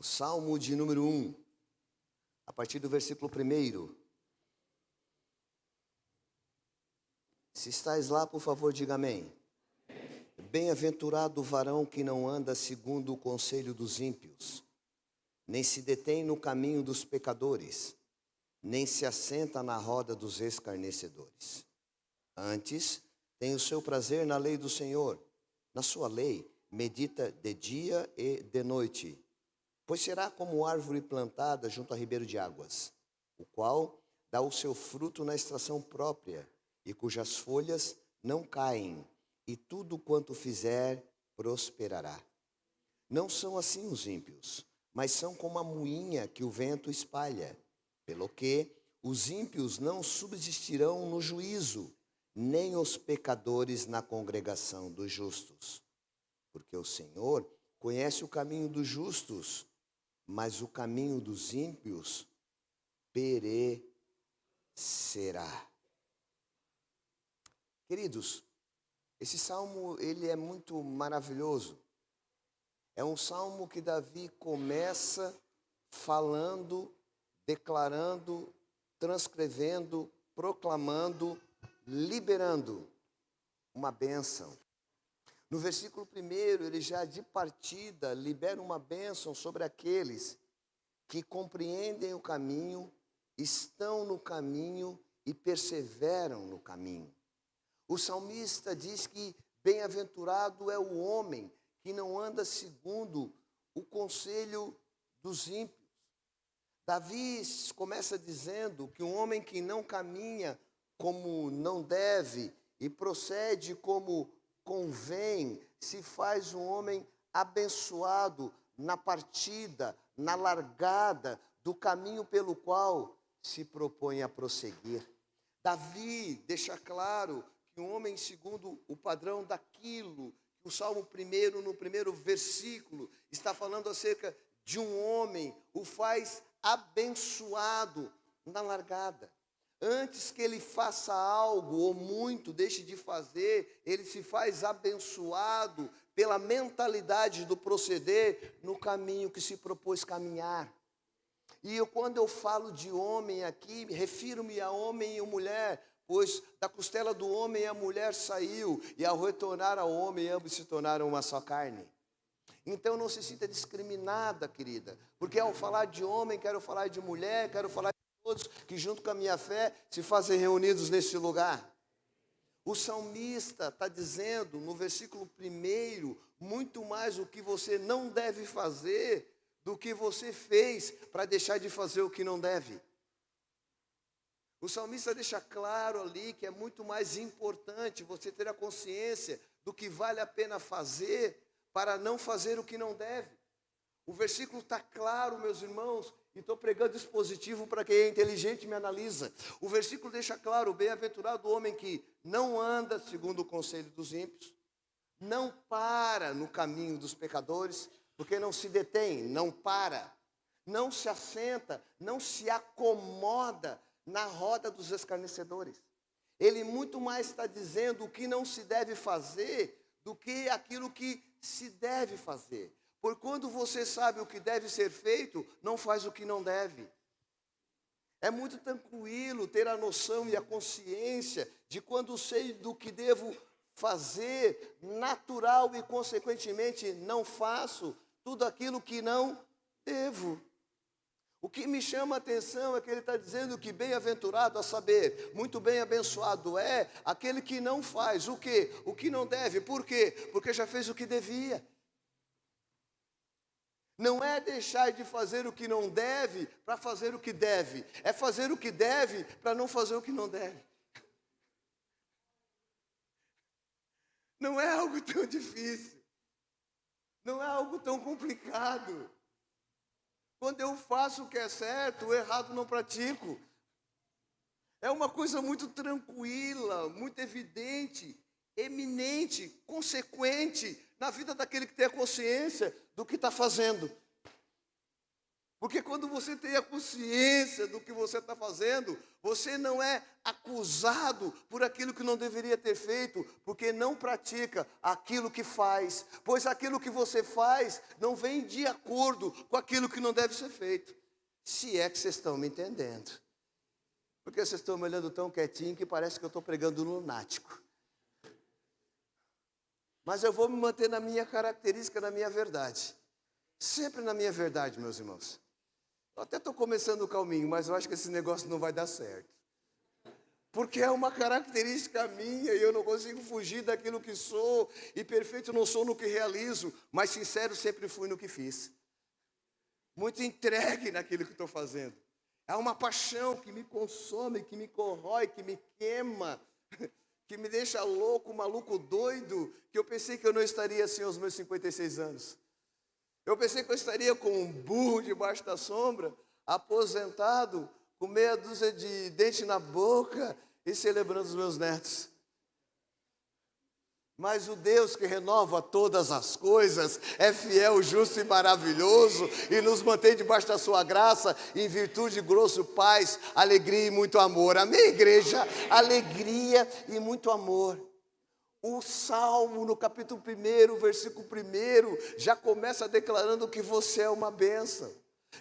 O Salmo de número 1, a partir do versículo 1. Se estáis lá, por favor, diga amém. Bem-aventurado o varão que não anda segundo o conselho dos ímpios, nem se detém no caminho dos pecadores, nem se assenta na roda dos escarnecedores. Antes, tem o seu prazer na lei do Senhor. Na sua lei, medita de dia e de noite. Pois será como árvore plantada junto a ribeiro de águas, o qual dá o seu fruto na estação própria, e cujas folhas não caem, e tudo quanto fizer prosperará. Não são assim os ímpios, mas são como a moinha que o vento espalha. Pelo que os ímpios não subsistirão no juízo, nem os pecadores na congregação dos justos. Porque o Senhor conhece o caminho dos justos, mas o caminho dos ímpios perecerá. Queridos, esse salmo ele é muito maravilhoso. É um salmo que Davi começa falando, declarando, transcrevendo, proclamando, liberando uma bênção. No versículo 1, ele já de partida libera uma bênção sobre aqueles que compreendem o caminho, estão no caminho e perseveram no caminho. O salmista diz que bem-aventurado é o homem que não anda segundo o conselho dos ímpios. Davi começa dizendo que um homem que não caminha como não deve e procede como convém, se faz um homem abençoado na partida, na largada do caminho pelo qual se propõe a prosseguir. Davi deixa claro que um homem segundo o padrão daquilo, que o Salmo 1, no primeiro versículo, está falando acerca de um homem, o faz abençoado na largada. Antes que ele faça algo ou muito deixe de fazer, ele se faz abençoado pela mentalidade do proceder no caminho que se propôs caminhar. E quando eu falo de homem aqui, refiro-me a homem e mulher, pois da costela do homem a mulher saiu, e ao retornar ao homem, ambos se tornaram uma só carne. Então não se sinta discriminada, querida, porque ao falar de homem, quero falar de mulher, quero falar de todos que junto com a minha fé se fazem reunidos nesse lugar. O salmista está dizendo no versículo 1, muito mais o que você não deve fazer do que você fez para deixar de fazer o que não deve. O salmista deixa claro ali que é muito mais importante você ter a consciência do que vale a pena fazer para não fazer o que não deve. O versículo está claro, meus irmãos, e estou pregando dispositivo para quem é inteligente me analisa. O versículo deixa claro, bem-aventurado o homem que não anda segundo o conselho dos ímpios, não para no caminho dos pecadores, porque não se detém, não para, não se assenta, não se acomoda na roda dos escarnecedores. Ele muito mais está dizendo o que não se deve fazer do que aquilo que se deve fazer. Por quando você sabe o que deve ser feito, não faz o que não deve. É muito tranquilo ter a noção e a consciência de quando sei do que devo fazer, natural e consequentemente não faço tudo aquilo que não devo. O que me chama a atenção é que ele está dizendo que bem-aventurado, a saber, muito bem abençoado é aquele que não faz o quê? O que não deve. Por quê? Porque já fez o que devia. Não é deixar de fazer o que não deve para fazer o que deve. É fazer o que deve para não fazer o que não deve. Não é algo tão difícil. Não é algo tão complicado. Quando eu faço o que é certo, o errado não pratico. É uma coisa muito tranquila, muito evidente, eminente, consequente na vida daquele que tem a consciência do que está fazendo. Porque quando você tem a consciência do que você está fazendo, você não é acusado por aquilo que não deveria ter feito, porque não pratica aquilo que faz, pois aquilo que você faz não vem de acordo com aquilo que não deve ser feito. Se é que vocês estão me entendendo. Porque vocês estão me olhando tão quietinho que parece que eu estou pregando lunático. Mas eu vou me manter na minha característica, na minha verdade. Sempre na minha verdade, meus irmãos. Eu até estou começando o calminho, mas eu acho que esse negócio não vai dar certo. Porque é uma característica minha e eu não consigo fugir daquilo que sou. E perfeito não sou no que realizo, mas sincero sempre fui no que fiz. Muito entregue naquilo que estou fazendo. É uma paixão que me consome, que me corrói, que me queima, que me deixa louco, maluco, doido, que eu pensei que eu não estaria assim aos meus 56 anos. Eu pensei que eu estaria com um burro debaixo da sombra, aposentado, com meia dúzia de dente na boca e celebrando os meus netos. Mas o Deus que renova todas as coisas é fiel, justo e maravilhoso e nos mantém debaixo da sua graça em virtude de grosso paz, alegria e muito amor. Amém, igreja? Alegria e muito amor. O Salmo, no capítulo 1, versículo 1, já começa declarando que você é uma bênção.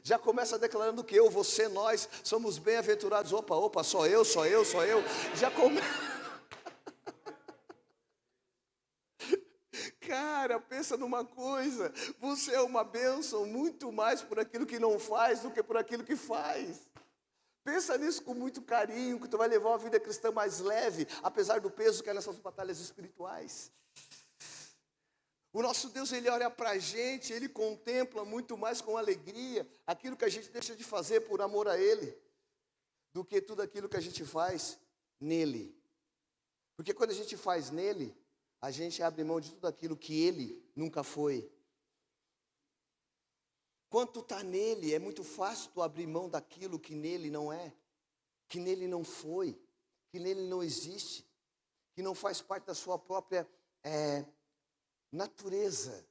Já começa declarando que eu, você, nós somos bem-aventurados. Opa, só eu. Já começa. Cara, pensa numa coisa. Você é uma bênção muito mais por aquilo que não faz do que por aquilo que faz. Pensa nisso com muito carinho, que tu vai levar uma vida cristã mais leve, apesar do peso que é nessas batalhas espirituais. O nosso Deus, Ele olha para a gente, Ele contempla muito mais com alegria aquilo que a gente deixa de fazer por amor a Ele, do que tudo aquilo que a gente faz nele. Porque quando a gente faz nele, a gente abre mão de tudo aquilo que Ele nunca foi. Quando tu está nele, é muito fácil tu abrir mão daquilo que nele não é, que nele não foi, que nele não existe, que não faz parte da sua própria natureza.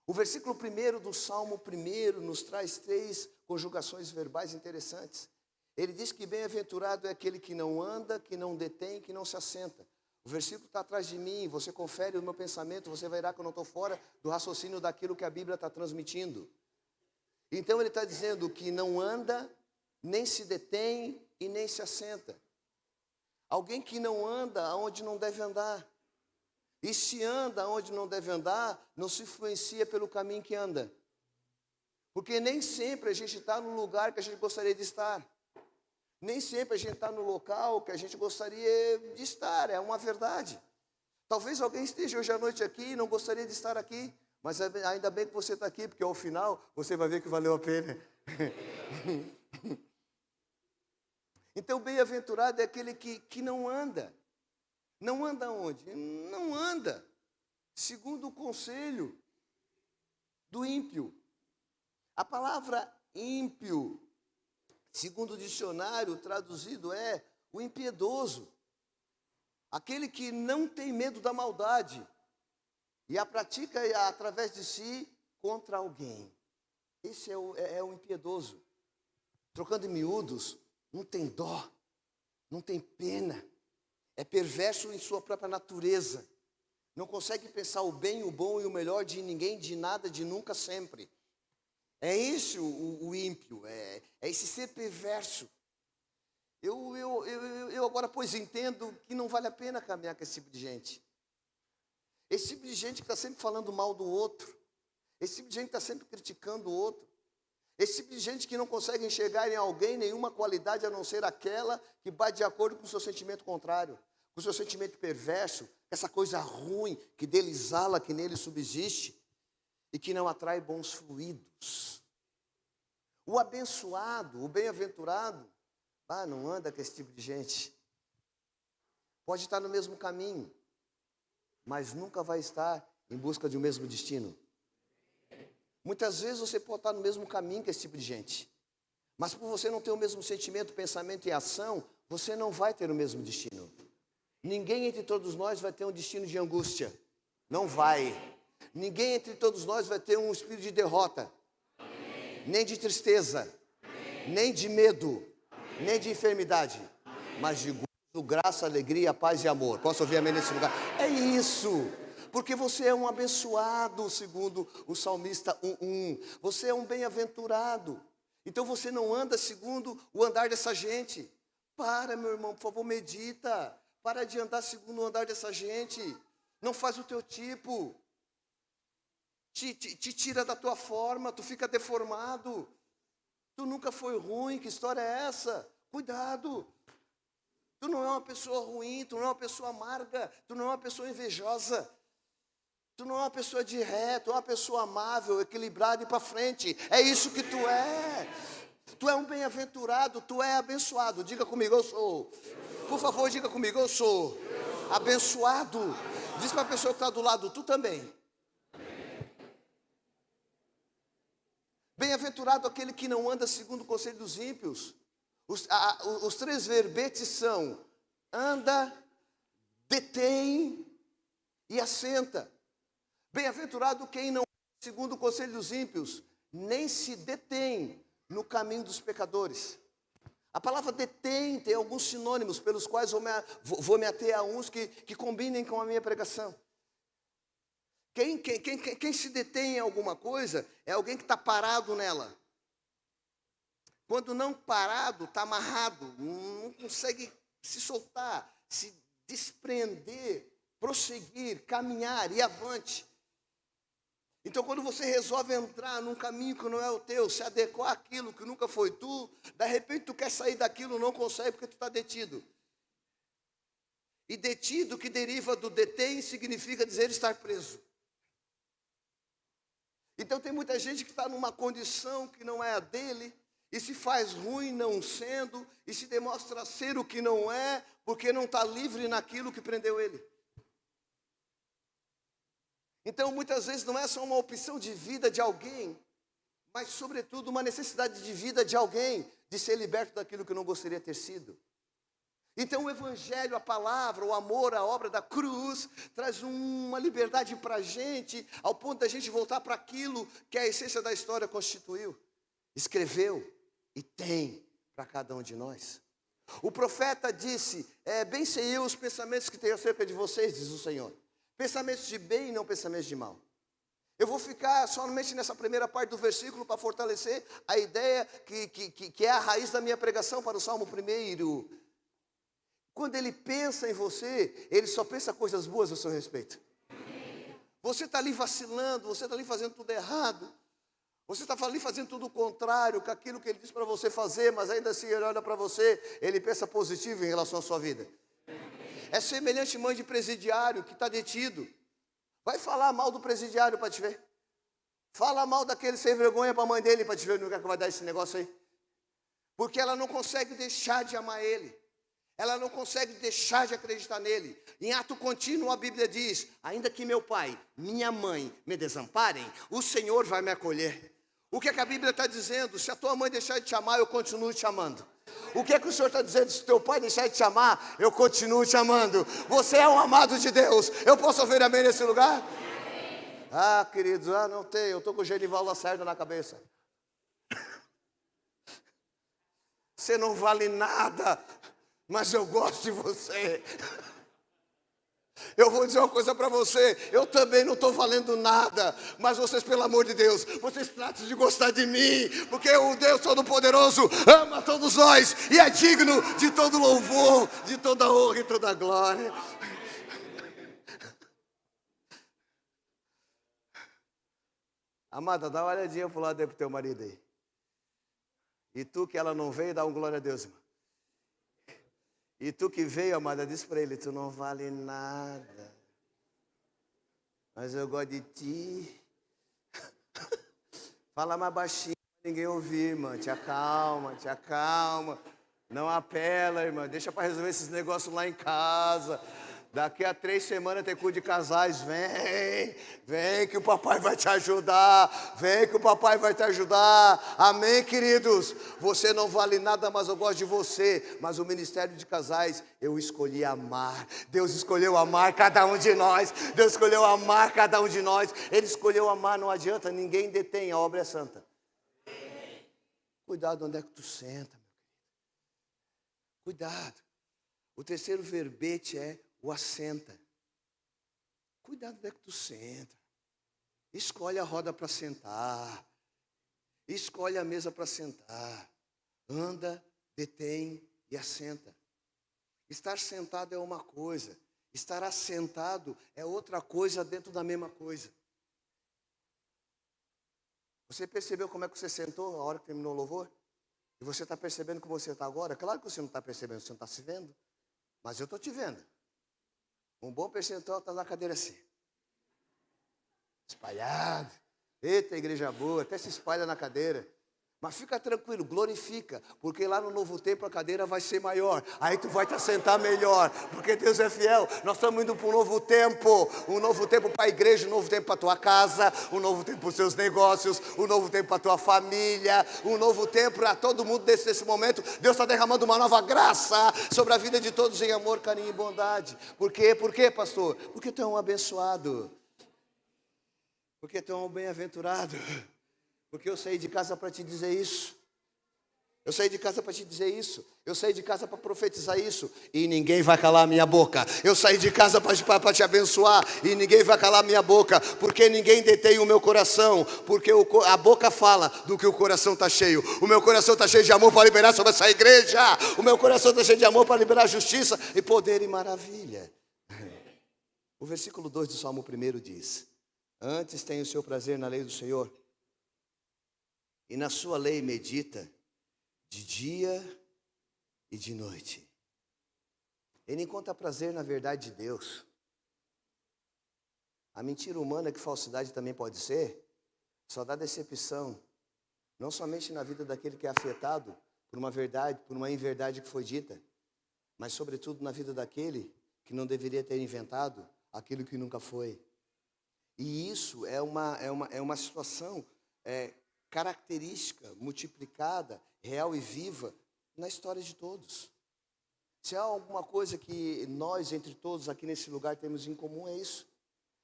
O versículo 1 do Salmo 1 nos traz 3 conjugações verbais interessantes. Ele diz que bem-aventurado é aquele que não anda, que não detém, que não se assenta. O versículo está atrás de mim, você confere o meu pensamento, você verá que eu não estou fora do raciocínio daquilo que a Bíblia está transmitindo. Então ele está dizendo que não anda, nem se detém e nem se assenta. Alguém que não anda aonde não deve andar. E se anda aonde não deve andar, não se influencia pelo caminho que anda. Porque nem sempre a gente está no lugar que a gente gostaria de estar. Nem sempre a gente está no local que a gente gostaria de estar, é uma verdade. Talvez alguém esteja hoje à noite aqui e não gostaria de estar aqui, mas ainda bem que você está aqui, porque ao final você vai ver que valeu a pena. Então, bem-aventurado é aquele que não anda. Não anda onde? Não anda segundo o conselho do ímpio. A palavra ímpio, segundo o dicionário, traduzido é o impiedoso. Aquele que não tem medo da maldade e a pratica através de si contra alguém. Esse é o impiedoso. Trocando em miúdos, não tem dó, não tem pena. É perverso em sua própria natureza. Não consegue pensar o bem, o bom e o melhor de ninguém, de nada, de nunca, sempre. É isso o ímpio, é esse ser perverso. Eu agora, pois, entendo que não vale a pena caminhar com esse tipo de gente. Esse tipo de gente que está sempre falando mal do outro. Esse tipo de gente que está sempre criticando o outro. Esse tipo de gente que não consegue enxergar em alguém nenhuma qualidade a não ser aquela que vai de acordo com o seu sentimento contrário, com o seu sentimento perverso, essa coisa ruim que dele exala, que nele subsiste e que não atrai bons fluidos. O abençoado, o bem-aventurado, não anda com esse tipo de gente. Pode estar no mesmo caminho, mas nunca vai estar em busca de um mesmo destino. Muitas vezes você pode estar no mesmo caminho que esse tipo de gente, mas por você não ter o mesmo sentimento, pensamento e ação, você não vai ter o mesmo destino. Ninguém entre todos nós vai ter um destino de angústia. Não vai. Ninguém entre todos nós vai ter um espírito de derrota. nem de tristeza, nem de medo, nem de enfermidade, mas de gozo, graça, alegria, paz e amor. Posso ouvir amém nesse lugar? É isso. Porque você é um abençoado, segundo o salmista 1:1. Você é um bem-aventurado. Então você não anda segundo o andar dessa gente. Para, meu irmão, por favor, medita. Para de andar segundo o andar dessa gente. Não faz o teu tipo. Te tira da tua forma, tu fica deformado. Tu nunca foi ruim, que história é essa? Cuidado. Tu não é uma pessoa ruim, tu não é uma pessoa amarga, tu não é uma pessoa invejosa. Tu não é uma pessoa de ré, tu é uma pessoa amável, equilibrada e para frente. É isso que tu é. Tu é um bem-aventurado, tu é abençoado. Diga comigo, eu sou. Por favor, diga comigo, eu sou abençoado. Diz para a pessoa que está do lado, tu também. Bem-aventurado aquele que não anda segundo o conselho dos ímpios. Os 3 verbetes são: anda, detém e assenta. Bem-aventurado quem não anda segundo o conselho dos ímpios, nem se detém no caminho dos pecadores. A palavra detém tem alguns sinônimos pelos quais vou me ater a uns que combinem com a minha pregação. Quem se detém em alguma coisa é alguém que está parado nela. Quando não parado, está amarrado, não consegue se soltar, se desprender, prosseguir, caminhar, ir avante. Então, quando você resolve entrar num caminho que não é o teu, se adequar àquilo que nunca foi tu, de repente tu quer sair daquilo, não consegue porque tu está detido. E detido, que deriva do detém, significa dizer estar preso. Então tem muita gente que está numa condição que não é a dele, e se faz ruim não sendo, e se demonstra ser o que não é, porque não está livre naquilo que prendeu ele. Então muitas vezes não é só uma opção de vida de alguém, mas sobretudo uma necessidade de vida de alguém, de ser liberto daquilo que não gostaria de ter sido. Então o evangelho, a palavra, o amor, a obra da cruz, traz uma liberdade para a gente, ao ponto da gente voltar para aquilo que a essência da história constituiu, escreveu e tem para cada um de nós. O profeta disse, bem sei eu os pensamentos que tenho acerca de vocês, diz o Senhor. Pensamentos de bem e não pensamentos de mal. Eu vou ficar somente nessa primeira parte do versículo para fortalecer a ideia que é a raiz da minha pregação para o Salmo 1. Quando ele pensa em você, ele só pensa coisas boas a seu respeito. Você está ali vacilando, você está ali fazendo tudo errado. Você está ali fazendo tudo o contrário, com aquilo que ele diz para você fazer, mas ainda assim ele olha para você, ele pensa positivo em relação à sua vida. É semelhante mãe de presidiário que está detido. Vai falar mal do presidiário para te ver. Fala mal daquele sem vergonha para a mãe dele para te ver no lugar que vai dar esse negócio aí. Porque ela não consegue deixar de amar ele. Ela não consegue deixar de acreditar nele. Em ato contínuo a Bíblia diz, ainda que meu pai, minha mãe me desamparem, o Senhor vai me acolher. O que é que a Bíblia está dizendo? Se a tua mãe deixar de te amar, eu continuo te amando. O que é que o Senhor está dizendo? Se teu pai deixar de te amar, eu continuo te amando. Você é um amado de Deus. Eu posso ouvir amém nesse lugar? Amém. Ah, queridos, não tem. Eu estou com o Genival Lacerda na cabeça. Você não vale nada, mas eu gosto de você. Eu vou dizer uma coisa para você, eu também não estou valendo nada, mas vocês, pelo amor de Deus, vocês tratam de gostar de mim, porque o Deus Todo-Poderoso ama todos nós e é digno de todo louvor, de toda honra e toda glória. Amada, dá uma olhadinha para o lado aí para o teu marido aí. E tu que ela não veio, dá um glória a Deus, irmão. E tu que veio, amada, diz para ele, tu não vale nada, mas eu gosto de ti. Fala mais baixinho, ninguém ouvir, irmã, te acalma, te acalma. Não apela, irmã, deixa para resolver esses negócios lá em casa. Daqui a 3 semanas tem culto de casais, vem que o papai vai te ajudar, vem que o papai vai te ajudar, amém, queridos? Você não vale nada, mas eu gosto de você, mas o ministério de casais, eu escolhi amar, Deus escolheu amar cada um de nós, Deus escolheu amar cada um de nós, Ele escolheu amar, não adianta, ninguém detém, a obra é santa. cuidado onde é que tu senta, meu querido. Cuidado. O terceiro verbete é o assenta. Cuidado onde é que tu senta. Escolhe a roda para sentar. Escolhe a mesa para sentar. Anda, detém e assenta. Estar sentado é uma coisa. Estar assentado é outra coisa dentro da mesma coisa. Você percebeu como é que você sentou na hora que terminou o louvor? E você está percebendo como você está agora? Claro que você não está percebendo, você não está se vendo. Mas eu estou te vendo. Um bom percentual está na cadeira assim. Espalhado. Eita, igreja boa, até se espalha na cadeira. Mas fica tranquilo, glorifica, porque lá no novo tempo a cadeira vai ser maior. Aí tu vai te assentar melhor, porque Deus é fiel. Nós estamos indo para um novo tempo para a igreja, um novo tempo para a tua casa, um novo tempo para os seus negócios, um novo tempo para a tua família, um novo tempo para todo mundo nesse momento. Deus está derramando uma nova graça sobre a vida de todos em amor, carinho e bondade. Por quê? Por quê, pastor? Porque tu é um abençoado. Porque tu é um bem-aventurado. Porque eu saí de casa para te dizer isso. Eu saí de casa para te dizer isso. Eu saí de casa para profetizar isso. E ninguém vai calar a minha boca. Eu saí de casa para te abençoar. E ninguém vai calar a minha boca. Porque ninguém detém o meu coração. Porque a boca fala do que o coração está cheio. O meu coração está cheio de amor para liberar sobre essa igreja. O meu coração está cheio de amor para liberar justiça e poder e maravilha. O versículo 2 do Salmo 1 diz: antes tem o seu prazer na lei do Senhor, e na sua lei medita de dia e de noite. Ele encontra prazer na verdade de Deus. A mentira humana, que falsidade também pode ser, só dá decepção, não somente na vida daquele que é afetado por uma verdade, por uma inverdade que foi dita, mas sobretudo na vida daquele que não deveria ter inventado aquilo que nunca foi. E isso é uma situação característica, multiplicada, real e viva na história de todos. Se há alguma coisa que nós, entre todos aqui nesse lugar, temos em comum, é isso.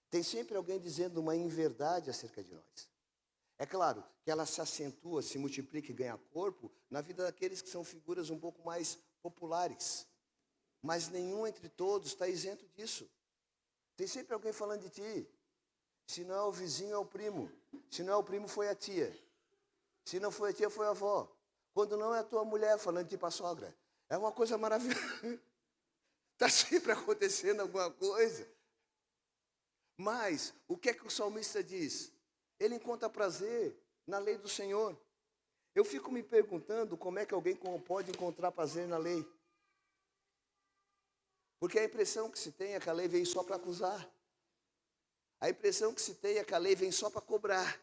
Tem sempre alguém dizendo uma inverdade acerca de nós. É claro que ela se acentua, se multiplica e ganha corpo na vida daqueles que são figuras um pouco mais populares. Mas nenhum entre todos está isento disso. Tem sempre alguém falando de ti. Se não é o vizinho, é o primo. Se não é o primo, foi a tia. Se não foi a tia, foi a avó. Quando não é a tua mulher falando de ti para a sogra. É uma coisa maravilhosa. Está sempre acontecendo alguma coisa. Mas, o que é que o salmista diz? Ele encontra prazer na lei do Senhor. Eu fico me perguntando como é que alguém pode encontrar prazer na lei. Porque a impressão que se tem é que a lei veio só para acusar. A impressão que se tem é que a lei vem só para cobrar.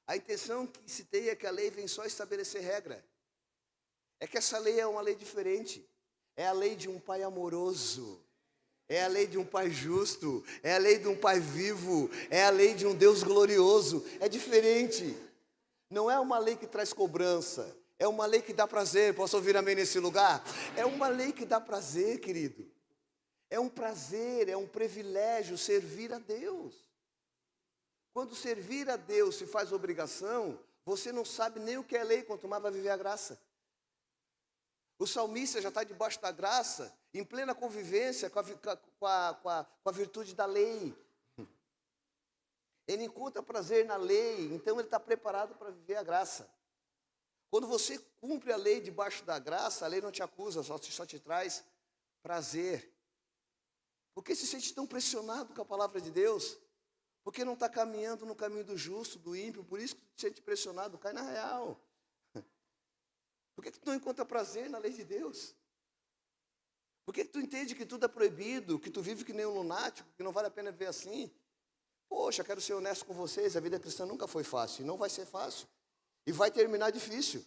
A intenção que se tem é que a lei vem só estabelecer regra. É que essa lei é uma lei diferente. É a lei de um pai amoroso. É a lei de um pai justo. É a lei de um pai vivo. É a lei de um Deus glorioso. É diferente. Não é uma lei que traz cobrança. É uma lei que dá prazer. Posso ouvir amém nesse lugar? É uma lei que dá prazer, querido. É um prazer, é um privilégio servir a Deus. Quando servir a Deus se faz obrigação, você não sabe nem o que é lei, quanto mais vai viver a graça. O salmista já está debaixo da graça, em plena convivência com a virtude da lei. Ele encontra prazer na lei, então ele está preparado para viver a graça. Quando você cumpre a lei debaixo da graça, a lei não te acusa, só te traz prazer. Por que se sente tão pressionado com a palavra de Deus? Porque não está caminhando no caminho do justo, do ímpio, por isso que se sente pressionado, cai na real. Por que tu não encontra prazer na lei de Deus? Por que tu entende que tudo é proibido, que tu vive que nem um lunático, que não vale a pena viver assim? Poxa, quero ser honesto com vocês, a vida cristã nunca foi fácil, e não vai ser fácil. E vai terminar difícil.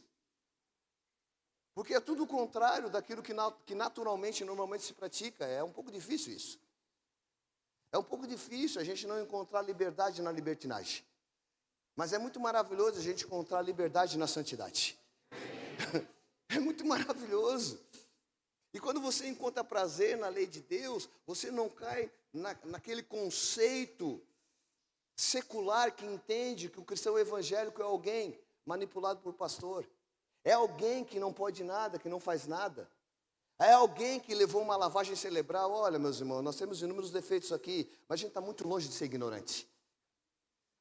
Porque é tudo o contrário daquilo que naturalmente, normalmente se pratica. É um pouco difícil isso. É um pouco difícil a gente não encontrar liberdade na libertinagem. Mas é muito maravilhoso a gente encontrar liberdade na santidade. É muito maravilhoso. E quando você encontra prazer na lei de Deus, você não cai naquele conceito secular que entende que o cristão evangélico é alguém manipulado por pastor. É alguém que não pode nada, que não faz nada. É alguém que levou uma lavagem cerebral. Olha, meus irmãos, nós temos inúmeros defeitos aqui, mas a gente está muito longe de ser ignorante.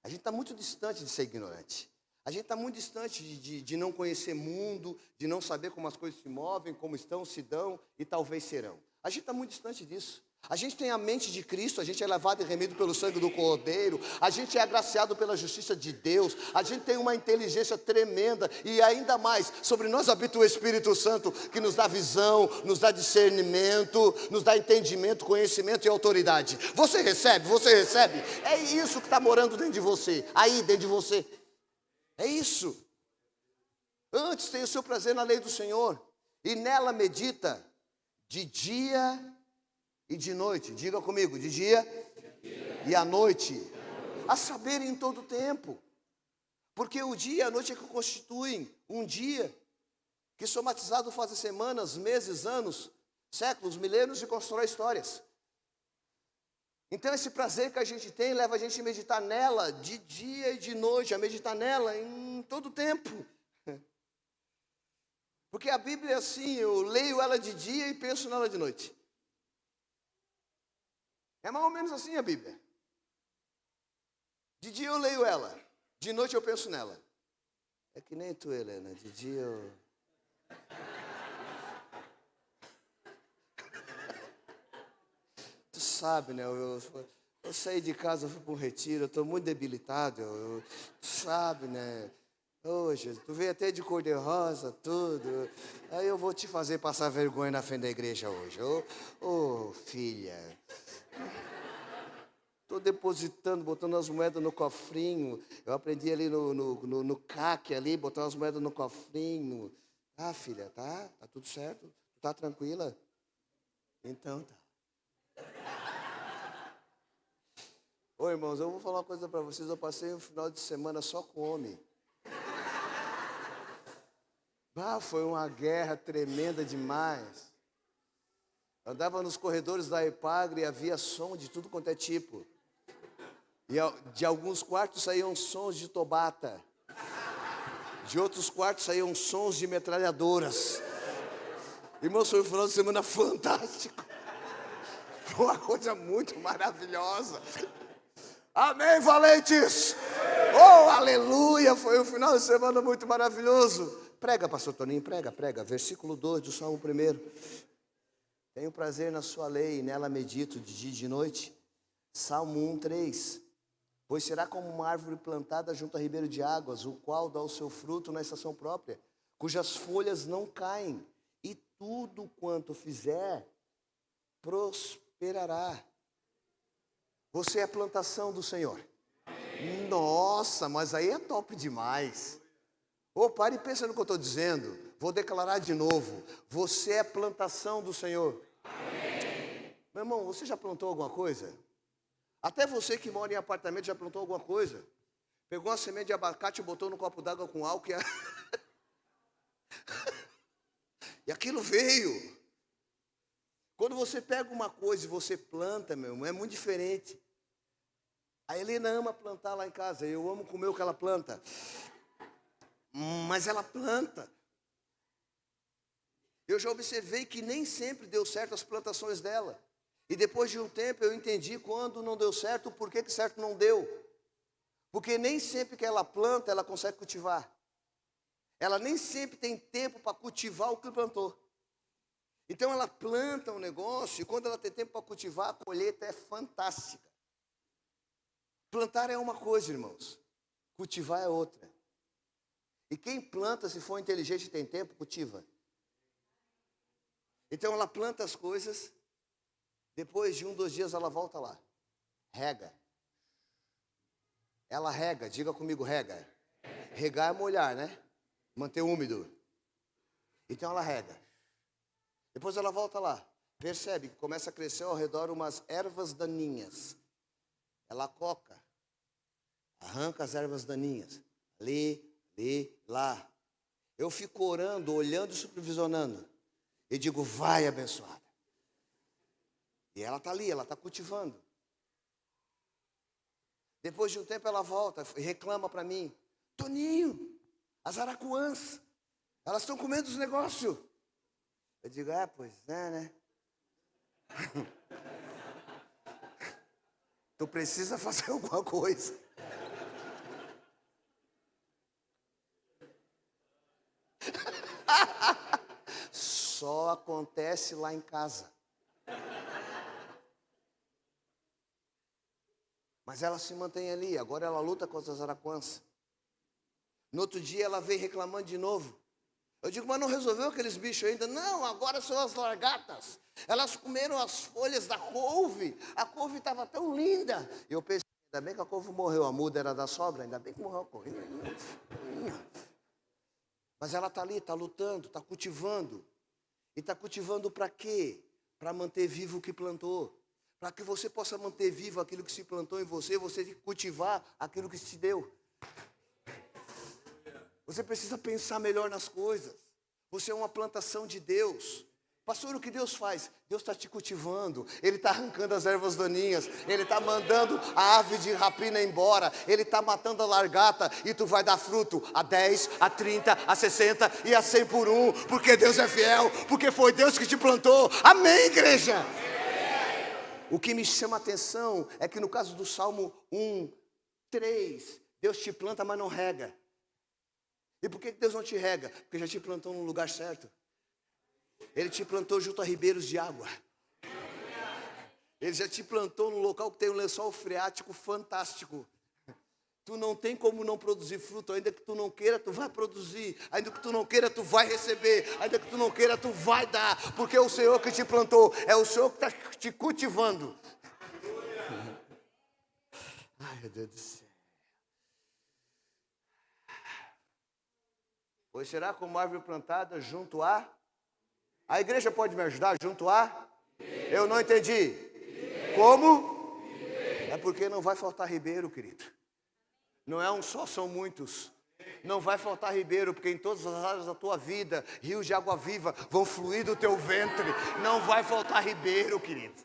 A gente está muito distante de ser ignorante. A gente está muito distante de não conhecer mundo, de não saber como as coisas se movem, como estão, se dão e talvez serão. A gente está muito distante disso. A gente tem a mente de Cristo, a gente é lavado e remido pelo sangue do Cordeiro, a gente é agraciado pela justiça de Deus, a gente tem uma inteligência tremenda e ainda mais, sobre nós habita o Espírito Santo, que nos dá visão, nos dá discernimento, nos dá entendimento, conhecimento e autoridade. Você recebe, é isso que está morando dentro de você, aí dentro de você, é isso. Antes tem o seu prazer na lei do Senhor, e nela medita de dia e de noite. Diga comigo, de dia e à noite, a saber, em todo tempo. Porque o dia e a noite é que constituem um dia que somatizado faz semanas, meses, anos, séculos, milênios e constrói histórias. Então esse prazer que a gente tem leva a gente a meditar nela de dia e de noite, a meditar nela em todo tempo. Porque a Bíblia é assim, eu leio ela de dia e penso nela de noite. É mais ou menos assim a Bíblia. De dia eu leio ela, de noite eu penso nela. É que nem tu, Helena, de dia eu... Tu sabe, né, eu saí de casa, fui para um retiro, eu estou muito debilitado, tu sabe, né. Hoje, tu veio até de cor-de-rosa, tudo. Aí eu vou te fazer passar vergonha na frente da igreja hoje. Ô, filha... Estou depositando, botando as moedas no cofrinho. Eu aprendi ali no CAC, ali, botar as moedas no cofrinho. Ah, filha, tá tudo certo? Tá tranquila? Então tá. Ô, irmãos, eu vou falar uma coisa para vocês. Eu passei um final de semana só com homem. Foi uma guerra tremenda demais. Andava nos corredores da Epagre e havia som de tudo quanto é tipo. E de alguns quartos saíam sons de tobata. De outros quartos saíam sons de metralhadoras. Irmãos, foi um final de semana fantástico. Foi uma coisa muito maravilhosa. Amém, valentes? Oh, aleluia! Foi um final de semana muito maravilhoso. Prega, pastor Toninho, prega. Versículo 2 do Salmo 1. Tenho prazer na sua lei, nela medito de dia e de noite. Salmo 1:3. Pois será como uma árvore plantada junto a ribeiro de águas, o qual dá o seu fruto na estação própria, cujas folhas não caem, e tudo quanto fizer, prosperará. Você é a plantação do Senhor. Nossa, mas aí é top demais. Pare e pensa no que eu estou dizendo. Vou declarar de novo. Você é a plantação do Senhor. Amém. Meu irmão, você já plantou alguma coisa? Até você que mora em apartamento já plantou alguma coisa? Pegou uma semente de abacate e botou no copo d'água com álcool e aquilo veio. Quando você pega uma coisa e você planta, meu irmão, é muito diferente. A Helena ama plantar lá em casa, eu amo comer o que ela planta. Mas ela planta. Eu já observei que nem sempre deu certo as plantações dela. E depois de um tempo eu entendi quando não deu certo, por que certo não deu. Porque nem sempre que ela planta, ela consegue cultivar. Ela nem sempre tem tempo para cultivar o que plantou. Então ela planta um negócio e quando ela tem tempo para cultivar, a colheita é fantástica. Plantar é uma coisa, irmãos. Cultivar é outra. E quem planta, se for inteligente e tem tempo, cultiva. Então ela planta as coisas, depois de 1, 2 dias ela volta lá. Rega. Ela rega, diga comigo, rega. Regar é molhar, né? Manter úmido. Então ela rega. Depois ela volta lá. Percebe que começa a crescer ao redor umas ervas daninhas. Ela coca. Arranca as ervas daninhas. Ali, lá. Eu fico orando, olhando e supervisionando. E digo, vai abençoada. E ela está ali, ela está cultivando. Depois de um tempo ela volta e reclama para mim. Toninho, as aracuãs. Elas estão comendo os negócios. Eu digo, pois é, né? Tu precisa fazer alguma coisa. Só acontece lá em casa. Mas ela se mantém ali. Agora ela luta contra as araquãs. No outro dia ela veio reclamando de novo. Eu digo, mas não resolveu aqueles bichos ainda? Não, agora são as largatas. Elas comeram as folhas da couve. A couve estava tão linda. E eu pensei, ainda bem que a couve morreu. A muda era da sobra, ainda bem que morreu a couve. Mas ela está ali, está lutando, está cultivando. E está cultivando para quê? Para manter vivo o que plantou. Para que você possa manter vivo aquilo que se plantou em você, você tem que cultivar aquilo que se te deu. Você precisa pensar melhor nas coisas. Você é uma plantação de Deus. Pastor, o que Deus faz? Deus está te cultivando. Ele está arrancando as ervas daninhas. Ele está mandando a ave de rapina embora. Ele está matando a largata. E tu vai dar fruto a 10, a 30, a 60 e a 100 por um. Porque Deus é fiel. Porque foi Deus que te plantou. Amém, igreja? O que me chama a atenção é que no caso do Salmo 1, 3, Deus te planta, mas não rega. E por que Deus não te rega? Porque já te plantou no lugar certo. Ele te plantou junto a ribeiros de água. Ele já te plantou num local que tem um lençol freático fantástico. Tu não tem como não produzir fruto. Ainda que tu não queira, tu vai produzir. Ainda que tu não queira, tu vai receber. Ainda que tu não queira, tu vai dar. Porque é o Senhor que te plantou. É o Senhor que está te cultivando. Ai, meu Deus do céu. Pois será como árvore plantada junto a... A igreja pode me ajudar junto a... Eu não entendi. Como? É porque não vai faltar ribeiro, querido. Não é um só, são muitos. Não vai faltar ribeiro, porque em todas as áreas da tua vida, rios de água viva vão fluir do teu ventre. Não vai faltar ribeiro, querido.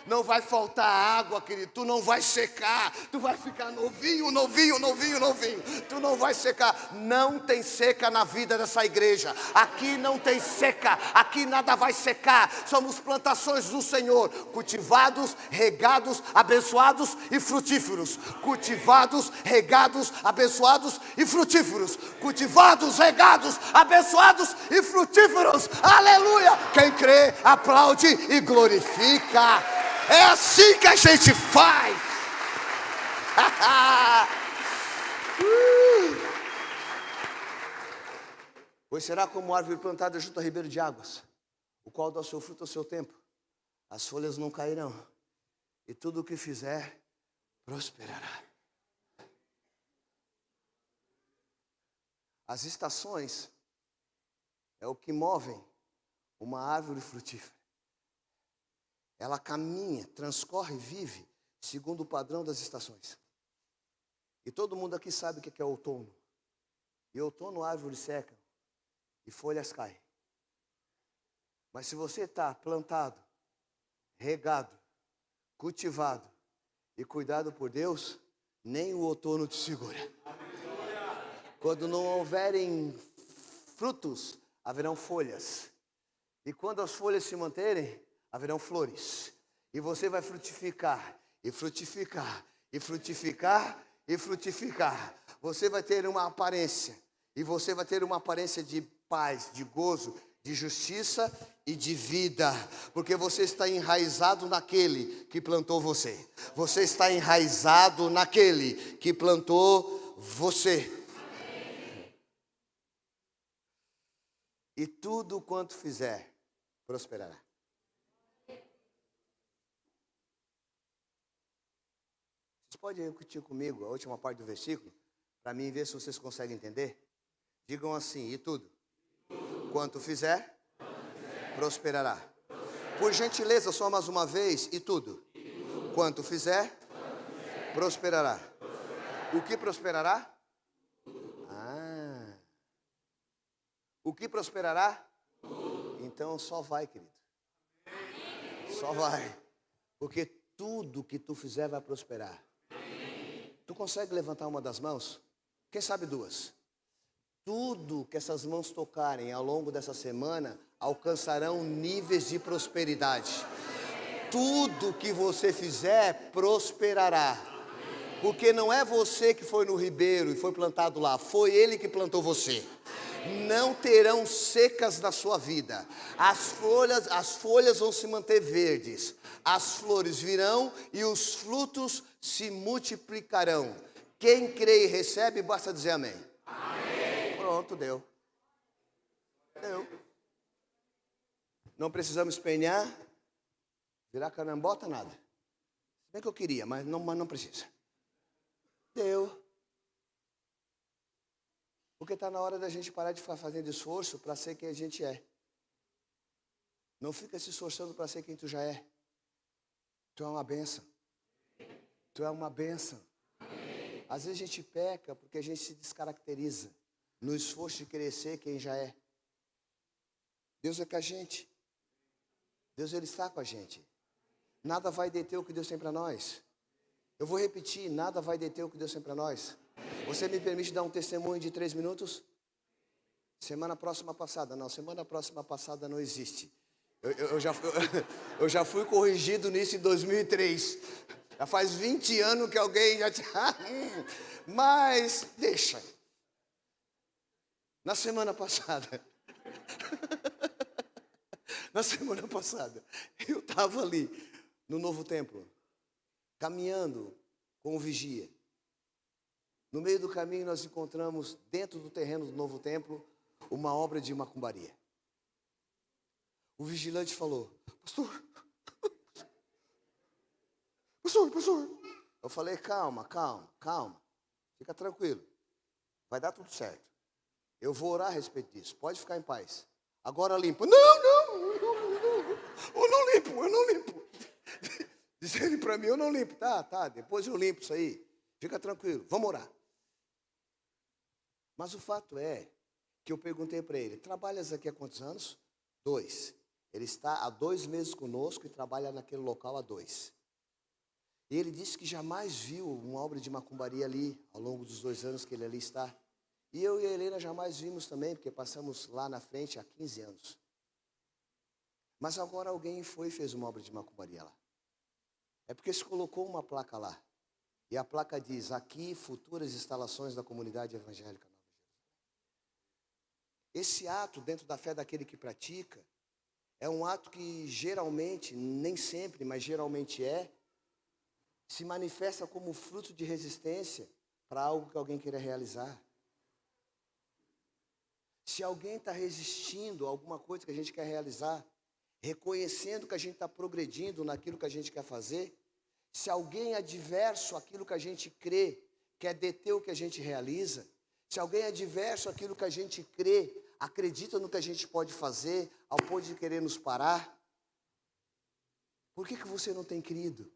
Não vai faltar água, querido. Tu não vai secar. Tu vai ficar novinho, novinho, novinho, novinho. Tu não vai secar. Não tem seca na vida dessa igreja. Aqui não tem seca. Aqui nada vai secar. Somos plantações do Senhor. Cultivados, regados, abençoados e frutíferos. Cultivados, regados, abençoados e frutíferos. Cultivados, regados, abençoados e frutíferos. Aleluia! Quem crê, aplaude e glorifica. É assim que a gente faz. Pois será como árvore plantada junto a ribeiro de águas, o qual dá o seu fruto ao seu tempo. As folhas não cairão, e tudo o que fizer prosperará. As estações é o que movem uma árvore frutífera. Ela caminha, transcorre, vive segundo o padrão das estações. E todo mundo aqui sabe o que é outono. E outono, árvores secam e folhas caem. Mas se você está plantado, regado, cultivado e cuidado por Deus, nem o outono te segura. Quando não houverem frutos, haverão folhas. E quando as folhas se manterem, haverão flores. E você vai frutificar, e frutificar, e frutificar, e frutificar. Você vai ter uma aparência. E você vai ter uma aparência de paz, de gozo, de justiça e de vida. Porque você está enraizado naquele que plantou você. Você está enraizado naquele que plantou você. E tudo quanto fizer, prosperará. Vocês podem repetir comigo a última parte do versículo? Para mim ver se vocês conseguem entender. Digam assim, e tudo. Quanto fizer, prosperará. Por gentileza, só mais uma vez, e tudo. Quanto fizer, prosperará. O que prosperará? O que prosperará? Então só vai, querido. Só vai. Porque tudo que tu fizer vai prosperar. Tu consegue levantar uma das mãos? Quem sabe duas? Tudo que essas mãos tocarem ao longo dessa semana alcançarão níveis de prosperidade. Tudo que você fizer prosperará. Porque não é você que foi no ribeiro e foi plantado lá, foi Ele que plantou você. Não terão secas na sua vida. As folhas vão se manter verdes. As flores virão e os frutos se multiplicarão. Quem crê e recebe, basta dizer amém. Amém. Pronto, deu. Deu. Não precisamos empenhar, virar canambota, nada. Se bem que eu queria, mas não precisa. Deu. Porque está na hora da gente parar de ficar fazendo esforço para ser quem a gente é. Não fica se esforçando para ser quem tu já é. Tu é uma bênção. Tu é uma bênção. Às vezes a gente peca porque a gente se descaracteriza no esforço de querer ser quem já é. Deus é com a gente. Deus, Ele está com a gente. Nada vai deter o que Deus tem para nós. Eu vou repetir, nada vai deter o que Deus tem para nós. Você me permite dar um testemunho de 3 minutos? Semana próxima passada não existe. Eu já fui corrigido nisso em 2003. Já faz 20 anos que alguém já tinha... Mas deixa. Na semana passada, eu estava ali no novo templo, caminhando com o vigia. No meio do caminho nós encontramos, dentro do terreno do novo templo, uma obra de macumbaria. O vigilante falou: pastor. Eu falei: calma, fica tranquilo, vai dar tudo certo. Eu vou orar a respeito disso, pode ficar em paz. Agora limpa. Não, eu não limpo. Diz ele para mim: eu não limpo. Tá, depois eu limpo isso aí. Fica tranquilo, vamos orar. Mas o fato é que eu perguntei para ele: trabalhas aqui há quantos anos? 2. Ele está há 2 meses conosco e trabalha naquele local há 2. E ele disse que jamais viu uma obra de macumbaria ali, ao longo dos 2 anos que ele ali está. E eu e a Helena jamais vimos também, porque passamos lá na frente há 15 anos. Mas agora alguém foi e fez uma obra de macumbaria lá. É porque se colocou uma placa lá. E a placa diz: aqui, futuras instalações da comunidade evangélica. Esse ato, dentro da fé daquele que pratica, é um ato que geralmente, nem sempre, mas geralmente se manifesta como fruto de resistência para algo que alguém queira realizar. Se alguém está resistindo a alguma coisa que a gente quer realizar, reconhecendo que a gente está progredindo naquilo que a gente quer fazer, se alguém é adverso àquilo que a gente crê, quer deter o que a gente realiza, se alguém é adverso àquilo que a gente crê, acredita no que a gente pode fazer, ao ponto de querer nos parar, por que você não tem crido?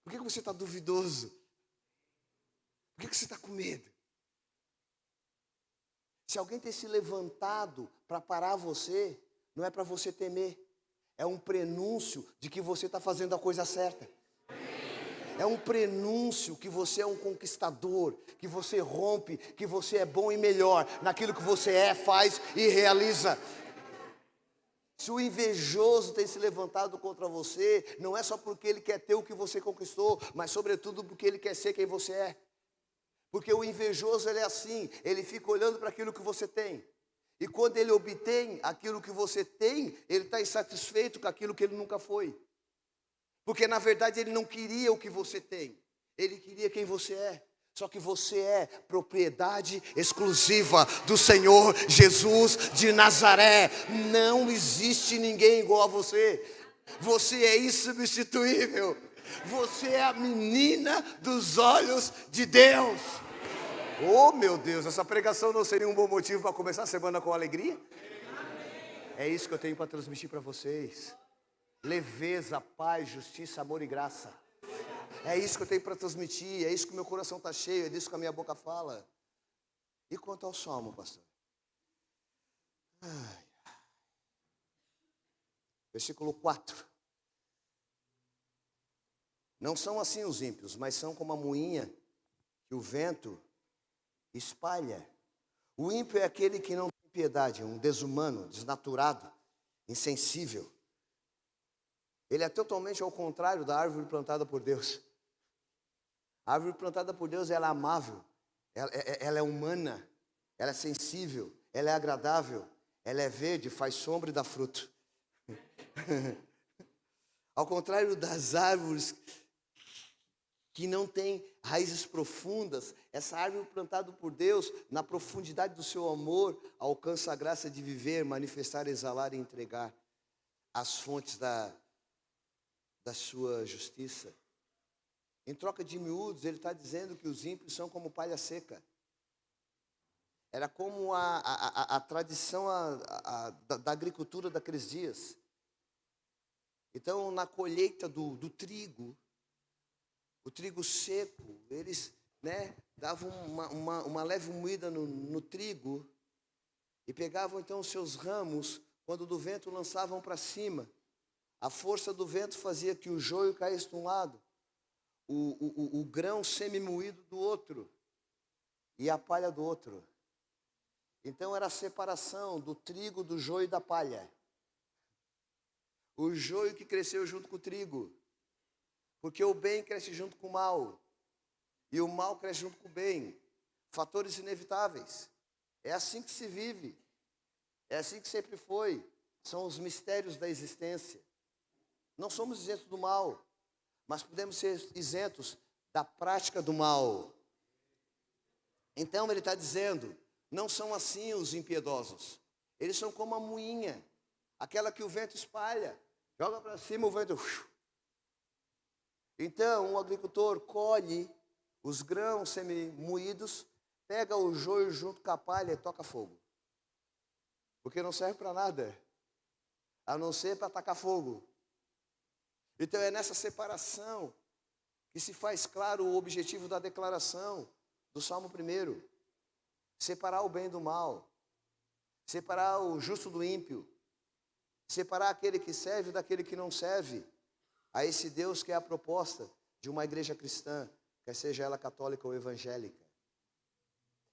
Por que você está duvidoso? Por que você está com medo? Se alguém tem se levantado para parar você, não é para você temer. É um prenúncio de que você está fazendo a coisa certa. É um prenúncio que você é um conquistador, que você rompe, que você é bom e melhor naquilo que você faz e realiza. Se o invejoso tem se levantado contra você, não é só porque ele quer ter o que você conquistou, mas sobretudo porque ele quer ser quem você é. Porque o invejoso, ele é assim, ele fica olhando para aquilo que você tem. E quando ele obtém aquilo que você tem, ele está insatisfeito com aquilo que ele nunca foi. Porque na verdade ele não queria o que você tem, ele queria quem você é. Só que você é propriedade exclusiva do Senhor Jesus de Nazaré. Não existe ninguém igual a você. Você é insubstituível. Você é a menina dos olhos de Deus. Oh, meu Deus, essa pregação não seria um bom motivo para começar a semana com alegria? É isso que eu tenho para transmitir para vocês. Leveza, paz, justiça, amor e graça. É isso que eu tenho para transmitir, é isso que meu coração está cheio, é disso que a minha boca fala. E quanto ao Salmo, pastor? Versículo 4. Não são assim os ímpios, mas são como a moinha que o vento espalha. O ímpio é aquele que não tem piedade, um desumano, desnaturado, insensível. Ele é totalmente ao contrário da árvore plantada por Deus. A árvore plantada por Deus, ela é amável, ela é humana, ela é sensível, ela é agradável, ela é verde, faz sombra e dá fruto. Ao contrário das árvores que não têm raízes profundas, essa árvore plantada por Deus, na profundidade do seu amor, alcança a graça de viver, manifestar, exalar e entregar as fontes da sua justiça. Em troca de miúdos, ele está dizendo que os ímpios são como palha seca. Era como a tradição da agricultura daqueles dias. Então, na colheita do trigo, o trigo seco, eles davam uma leve moída no trigo e pegavam então os seus ramos, quando do vento lançavam para cima. A força do vento fazia que o joio caísse de um lado, o grão semi-moído do outro e a palha do outro. Então era a separação do trigo, do joio e da palha. O joio que cresceu junto com o trigo, porque o bem cresce junto com o mal, e o mal cresce junto com o bem. Fatores inevitáveis. É assim que se vive, é assim que sempre foi. São os mistérios da existência. Não somos isentos do mal, mas podemos ser isentos da prática do mal. Então ele está dizendo, não são assim os impiedosos. Eles são como a moinha, aquela que o vento espalha, joga para cima, o vento... Então, o agricultor colhe os grãos semi-moídos, pega o joio junto com a palha e toca fogo. Porque não serve para nada, a não ser para atacar fogo. Então, é nessa separação que se faz claro o objetivo da declaração do Salmo 1. Separar o bem do mal, separar o justo do ímpio, separar aquele que serve daquele que não serve a esse Deus que é a proposta de uma igreja cristã, quer seja ela católica ou evangélica.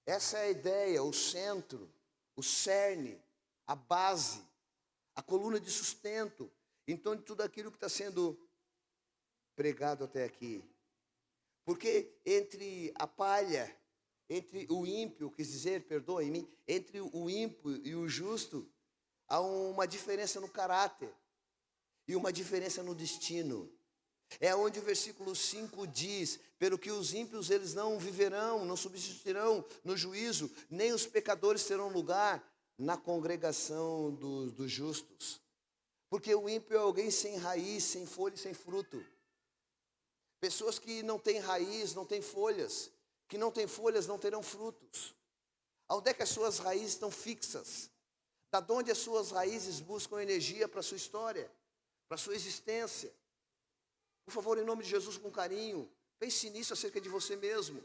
Essa é a ideia, o centro, o cerne, a base, a coluna de sustento, então, de tudo aquilo que está sendo pregado até aqui. Porque entre a palha, entre o ímpio, quis dizer, perdoe-me, entre o ímpio e o justo, há uma diferença no caráter e uma diferença no destino. É onde o versículo 5 diz, pelo que os ímpios eles não viverão, não subsistirão no juízo, nem os pecadores terão lugar na congregação dos justos. Porque o ímpio é alguém sem raiz, sem folha e sem fruto. Pessoas que não têm raiz, não têm folhas, que não têm folhas não terão frutos. Onde é que as suas raízes estão fixas? Da onde as suas raízes buscam energia para a sua história, para a sua existência? Por favor, em nome de Jesus, com carinho, pense nisso acerca de você mesmo.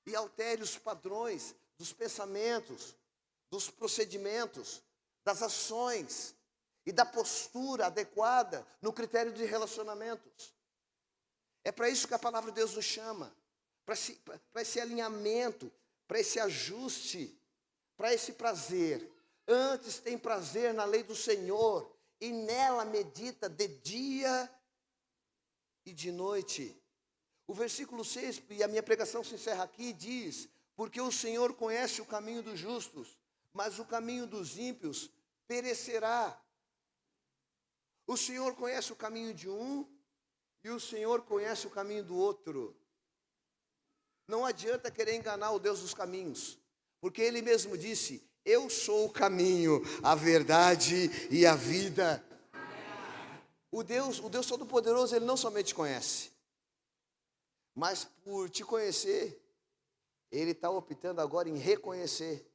E altere os padrões dos pensamentos, dos procedimentos, das ações e da postura adequada no critério de relacionamentos. É para isso que a palavra de Deus nos chama, para esse alinhamento, para esse ajuste, para esse prazer. Antes tem prazer na lei do Senhor, e nela medita de dia e de noite. O versículo 6, e a minha pregação se encerra aqui, diz, porque o Senhor conhece o caminho dos justos, mas o caminho dos ímpios perecerá. O Senhor conhece o caminho de um, e o Senhor conhece o caminho do outro. Não adianta querer enganar o Deus dos caminhos, porque Ele mesmo disse, eu sou o caminho, a verdade e a vida. O Deus Todo-Poderoso, Ele não somente conhece, mas por te conhecer, Ele está optando agora em reconhecer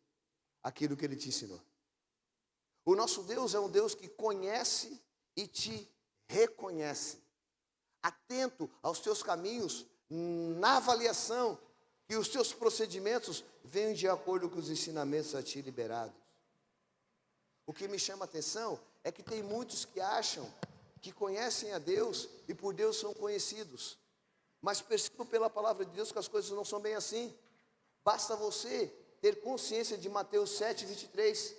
aquilo que Ele te ensinou. O nosso Deus é um Deus que conhece e te reconhece, atento aos teus caminhos, na avaliação, que os teus procedimentos venham de acordo com os ensinamentos a ti liberados. O que me chama a atenção é que tem muitos que acham que conhecem a Deus e por Deus são conhecidos. Mas percebo pela palavra de Deus que as coisas não são bem assim. Basta você ter consciência de Mateus 7, 23.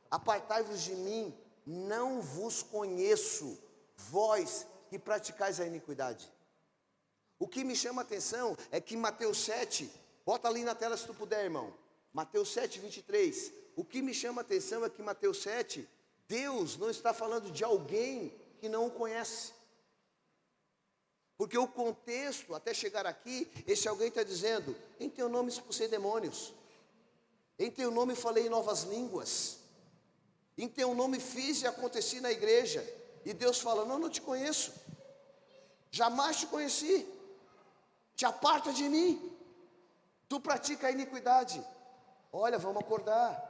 Apartai-vos de mim, não vos conheço, vós que praticais a iniquidade. O que me chama a atenção é que Mateus 7, bota ali na tela se tu puder, irmão. Mateus 7, 23. O que me chama a atenção é que Mateus 7, Deus não está falando de alguém que não o conhece. Porque o contexto, até chegar aqui, esse alguém está dizendo: em teu nome expulsei demônios, em teu nome falei novas línguas, em teu nome fiz e aconteci na igreja. E Deus fala: não te conheço, jamais te conheci, te aparta de mim, tu pratica a iniquidade. Olha, vamos acordar,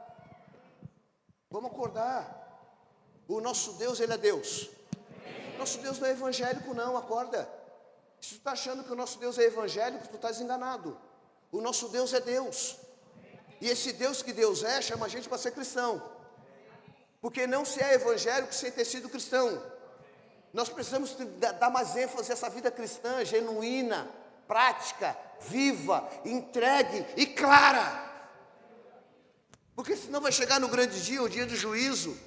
o nosso Deus, Ele é Deus. Nosso Deus não é evangélico não, acorda. Se tu está achando que o nosso Deus é evangélico, tu estás enganado. O nosso Deus é Deus. E esse Deus que Deus é, chama a gente para ser cristão. Porque não se é evangélico sem ter sido cristão. Nós precisamos dar mais ênfase a essa vida cristã, genuína, prática, viva, entregue e clara. Porque senão vai chegar no grande dia, o dia do juízo,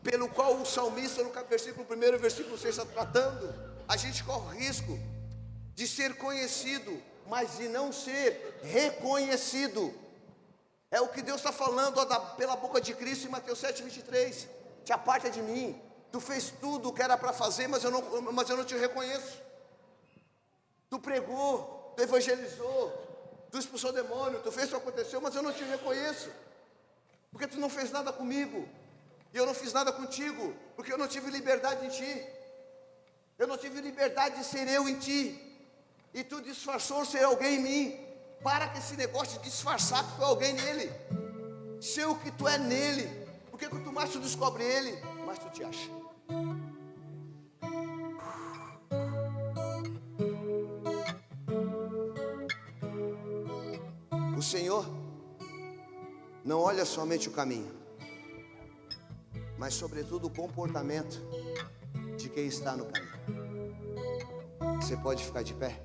pelo qual o salmista, no versículo 1 e versículo 6 está tratando, a gente corre o risco de ser conhecido, mas de não ser reconhecido. É o que Deus está falando pela boca de Cristo em Mateus 7, 23. Te aparta de mim, tu fez tudo o que era para fazer, mas eu não te reconheço. Tu pregou, tu evangelizou, tu expulsou demônio, tu fez o que aconteceu, mas eu não te reconheço. Porque tu não fez nada comigo, e eu não fiz nada contigo, porque eu não tive liberdade em ti. Eu não tive liberdade de ser eu em ti. E tu disfarçou ser alguém em mim. Para com esse negócio de disfarçar que tu é alguém nele. Ser o que tu é nele. Porque quanto mais tu descobre ele, mais tu te acha. O Senhor não olha somente o caminho, mas sobretudo o comportamento de quem está no caminho. Você pode ficar de pé?